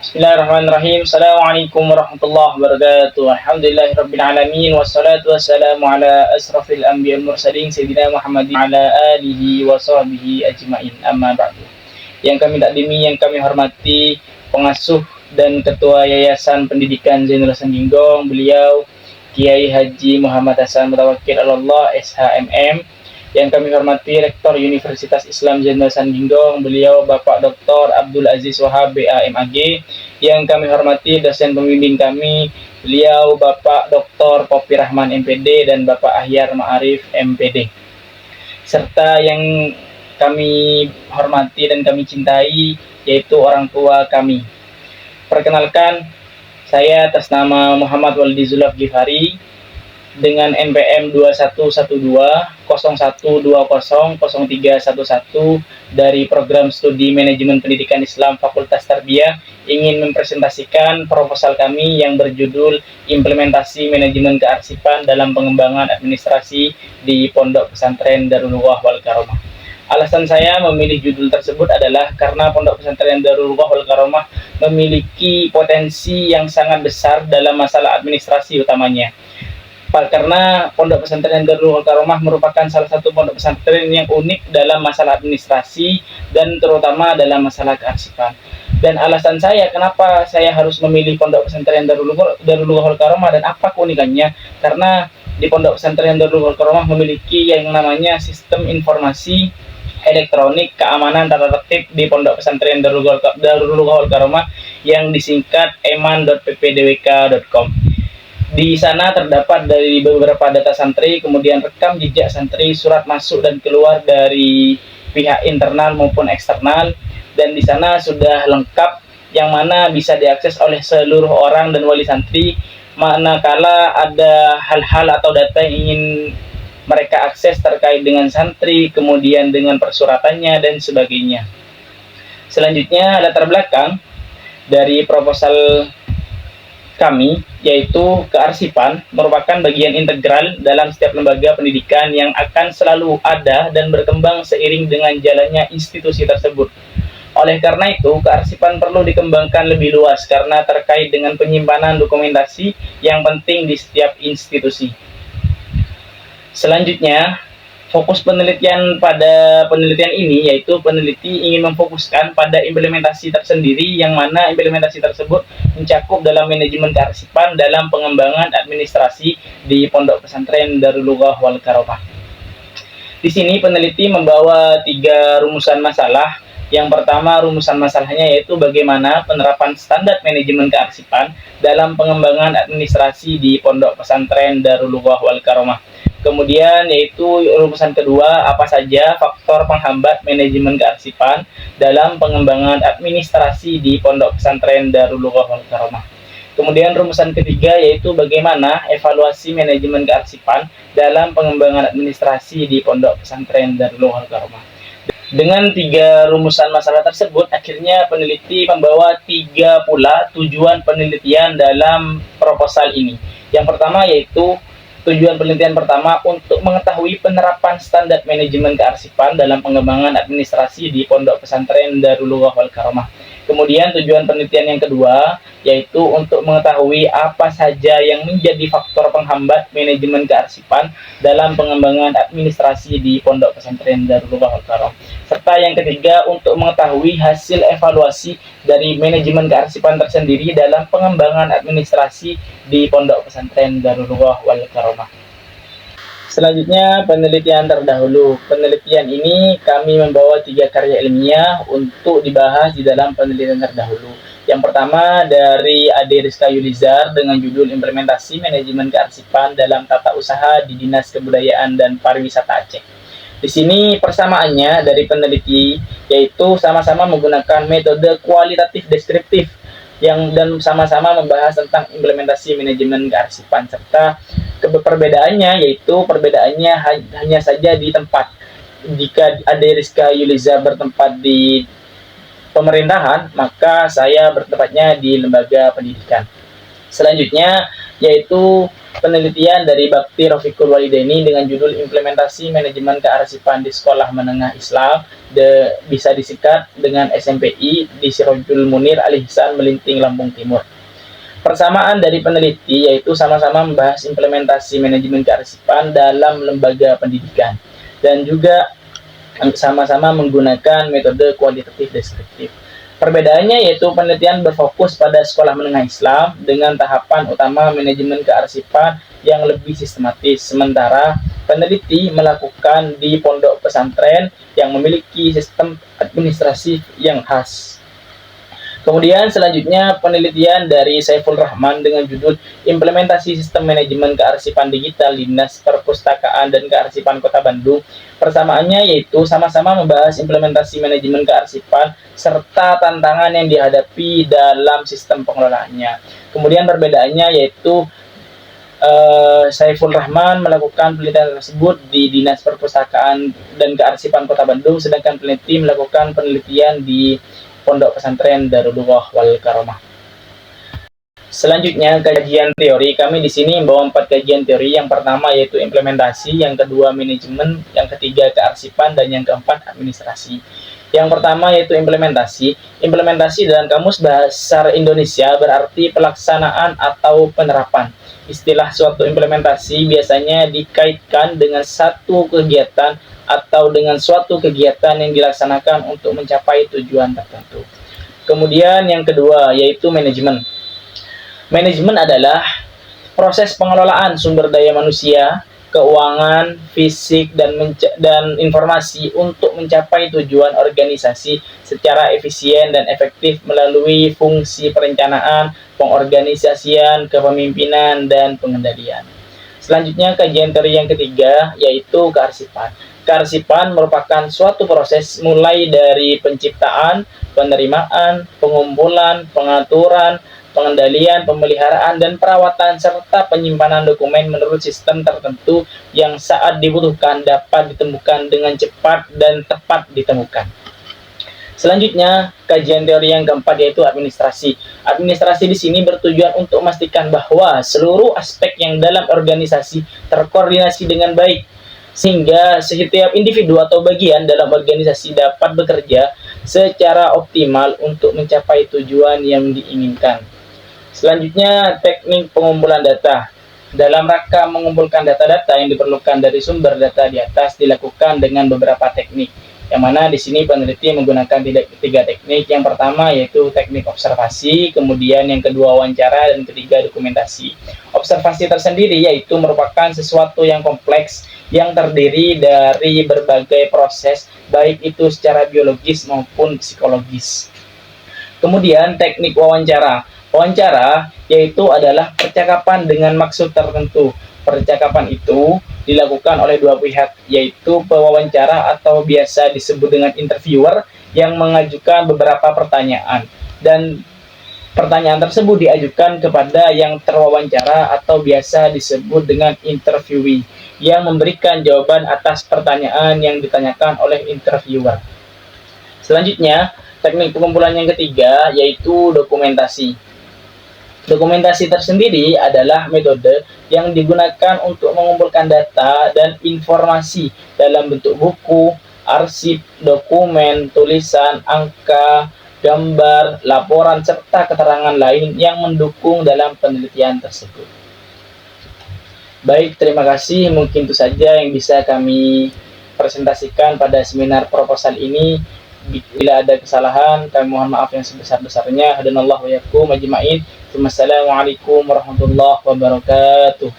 Bismillahirrahmanirrahim. Assalamualaikum warahmatullahi wabarakatuh. Alhamdulillahirabbil alamin wassalatu wassalamu ala asrafil anbiya'il mursalin sayyidina Muhammadin ala alihi wa sahbihi ajmain. Amma ba'du. Yang kami takdimi, yang kami hormati pengasuh dan ketua Yayasan Pendidikan Zainul Hasan Ginggong, beliau Kiai Haji Muhammad Hasan Mutawakkil Allah SHMM. Yang kami hormati Rektor Universitas Islam Zainul Hasan Ginggong, beliau Bapak Dr. Abdul Aziz Wahab BAMAG. Yang kami hormati dosen pembimbing kami, beliau Bapak Dr. Popi Rahman MPD dan Bapak Ahyar Ma'arif MPD. Serta yang kami hormati dan kami cintai, yaitu orang tua kami. Perkenalkan, saya atas nama Muhammad Waldi Zulaf Gifari dengan NPM 211201200311 dari Program Studi Manajemen Pendidikan Islam Fakultas Tarbiyah ingin mempresentasikan proposal kami yang berjudul Implementasi Manajemen Kearsipan dalam Pengembangan Administrasi di Pondok Pesantren Darulullah Wal Karomah. Alasan saya memilih judul tersebut adalah karena Pondok Pesantren Darulullah Wal Karomah memiliki potensi yang sangat besar dalam masalah administrasi utamanya. Karena Pondok Pesantren Darul Karomah merupakan salah satu pondok pesantren yang unik dalam masalah administrasi dan terutama dalam masalah kearsipan. Dan alasan saya kenapa saya harus memilih Pondok Pesantren Darul Karomah dan apa keunikannya, karena di Pondok Pesantren Darul Karomah memiliki yang namanya sistem informasi elektronik keamanan tata tertib di Pondok Pesantren Darul Karomah yang disingkat eman.ppdwk.com. Di sana terdapat dari beberapa data santri, kemudian rekam jejak santri, surat masuk dan keluar dari pihak internal maupun eksternal, dan di sana sudah lengkap yang mana bisa diakses oleh seluruh orang dan wali santri manakala ada hal-hal atau data yang ingin mereka akses terkait dengan santri, kemudian dengan persuratannya dan sebagainya. Selanjutnya latar belakang dari proposal kami, yaitu kearsipan merupakan bagian integral dalam setiap lembaga pendidikan yang akan selalu ada dan berkembang seiring dengan jalannya institusi tersebut. Oleh karena itu, kearsipan perlu dikembangkan lebih luas karena terkait dengan penyimpanan dokumentasi yang penting di setiap institusi. Selanjutnya, fokus penelitian pada penelitian ini yaitu peneliti ingin memfokuskan pada implementasi tersendiri yang mana implementasi tersebut mencakup dalam manajemen kearsipan dalam pengembangan administrasi di Pondok Pesantren Darulullah Wal Karomah. Di sini peneliti membawa 3 rumusan masalah. Yang pertama rumusan masalahnya yaitu bagaimana penerapan standar manajemen kearsipan dalam pengembangan administrasi di Pondok Pesantren Darulullah Wal Karomah. Kemudian yaitu rumusan kedua, apa saja faktor penghambat manajemen kearsipan dalam pengembangan administrasi di Pondok Pesantren Darulullah Wal Karomah. Kemudian rumusan ketiga yaitu bagaimana evaluasi manajemen kearsipan dalam pengembangan administrasi di Pondok Pesantren Darulullah Wal Karomah. Dengan 3 rumusan masalah tersebut, akhirnya peneliti membawa 3 pula tujuan penelitian dalam proposal ini. Yang pertama yaitu tujuan penelitian pertama untuk mengetahui penerapan standar manajemen kearsipan dalam pengembangan administrasi di Pondok Pesantren Darulullah Wal Karomah. Kemudian tujuan penelitian yang kedua yaitu untuk mengetahui apa saja yang menjadi faktor penghambat manajemen kearsipan dalam pengembangan administrasi di Pondok Pesantren Darulullah Wal Karomah. Serta yang ketiga untuk mengetahui hasil evaluasi dari manajemen kearsipan tersendiri dalam pengembangan administrasi di Pondok Pesantren Darulullah Wal Karomah. Selanjutnya penelitian terdahulu. Penelitian ini kami membawa 3 karya ilmiah untuk dibahas di dalam penelitian terdahulu. Yang pertama dari Ade Rizka Yulizar dengan judul Implementasi Manajemen Kearsipan dalam Tata Usaha di Dinas Kebudayaan dan Pariwisata Aceh. Di sini persamaannya dari peneliti yaitu sama-sama menggunakan metode kualitatif deskriptif dan sama-sama membahas tentang implementasi manajemen kearsipan, serta perbedaannya yaitu perbedaannya hanya saja di tempat. Jika Ade Rizka Yuliza bertempat di pemerintahan, maka saya bertempatnya di lembaga pendidikan. Selanjutnya yaitu penelitian dari Bakti Rafiqul Walidaini dengan judul Implementasi Manajemen Kearsipan di Sekolah Menengah Islam, bisa disingkat dengan SMPI, di Sirojul Munir Al Ihsan, Melinting, Lampung Timur. Persamaan dari peneliti yaitu sama-sama membahas implementasi manajemen kearsipan dalam lembaga pendidikan dan juga sama-sama menggunakan metode kualitatif deskriptif. Perbedaannya yaitu penelitian berfokus pada sekolah menengah Islam dengan tahapan utama manajemen kearsipan yang lebih sistematis, sementara peneliti melakukan di pondok pesantren yang memiliki sistem administrasi yang khas. Kemudian selanjutnya penelitian dari Saiful Rahman dengan judul Implementasi Sistem Manajemen Kearsipan Digital Dinas Perpustakaan dan Kearsipan Kota Bandung. Persamaannya yaitu sama-sama membahas implementasi manajemen kearsipan serta tantangan yang dihadapi dalam sistem pengelolaannya. Kemudian perbedaannya yaitu Saiful Rahman melakukan penelitian tersebut di Dinas Perpustakaan dan Kearsipan Kota Bandung, sedangkan peneliti melakukan penelitian di Pondok Pesantren Darulullah Wal Karomah. Selanjutnya kajian teori. Kami di sini membawa 4 kajian teori. Yang pertama yaitu implementasi, yang kedua manajemen, yang ketiga kearsipan, dan yang keempat administrasi. Yang pertama yaitu implementasi. Implementasi dalam Kamus Bahasa Indonesia berarti pelaksanaan atau penerapan. Istilah suatu implementasi biasanya dikaitkan dengan satu kegiatan atau dengan suatu kegiatan yang dilaksanakan untuk mencapai tujuan tertentu. Kemudian yang kedua yaitu manajemen. Manajemen adalah proses pengelolaan sumber daya manusia, keuangan, fisik, dan informasi untuk mencapai tujuan organisasi secara efisien dan efektif melalui fungsi perencanaan, pengorganisasian, kepemimpinan, dan pengendalian. Selanjutnya kajian teori yang ketiga yaitu kearsipan. Kearsipan merupakan suatu proses mulai dari penciptaan, penerimaan, pengumpulan, pengaturan, pengendalian, pemeliharaan, dan perawatan serta penyimpanan dokumen menurut sistem tertentu yang saat dibutuhkan dapat ditemukan dengan cepat dan tepat ditemukan. Selanjutnya, kajian teori yang keempat yaitu administrasi. Administrasi di sini bertujuan untuk memastikan bahwa seluruh aspek yang dalam organisasi terkoordinasi dengan baik, sehingga setiap individu atau bagian dalam organisasi dapat bekerja secara optimal untuk mencapai tujuan yang diinginkan. Selanjutnya, teknik pengumpulan data. Dalam rangka mengumpulkan data-data yang diperlukan dari sumber data di atas dilakukan dengan beberapa teknik, yang mana di sini peneliti menggunakan 3 teknik. Yang pertama yaitu teknik observasi, kemudian yang kedua wawancara, dan ketiga dokumentasi. Observasi tersendiri yaitu merupakan sesuatu yang kompleks yang terdiri dari berbagai proses, baik itu secara biologis maupun psikologis. Kemudian teknik wawancara. Wawancara yaitu adalah percakapan dengan maksud tertentu. Percakapan itu dilakukan oleh dua pihak, yaitu pewawancara atau biasa disebut dengan interviewer yang mengajukan beberapa pertanyaan, dan pertanyaan tersebut diajukan kepada yang terwawancara atau biasa disebut dengan interviewee yang memberikan jawaban atas pertanyaan yang ditanyakan oleh interviewer. Selanjutnya, teknik pengumpulan yang ketiga yaitu dokumentasi. Dokumentasi tersendiri adalah metode yang digunakan untuk mengumpulkan data dan informasi dalam bentuk buku, arsip, dokumen, tulisan, angka, gambar, laporan, serta keterangan lain yang mendukung dalam penelitian tersebut. Baik, terima kasih. Mungkin itu saja yang bisa kami presentasikan pada seminar proposal ini. Bila ada kesalahan, kami mohon maaf yang sebesar-besarnya. Hadanallahu wa iyyakum ajma'in. Wassalamualaikum warahmatullahi wabarakatuh.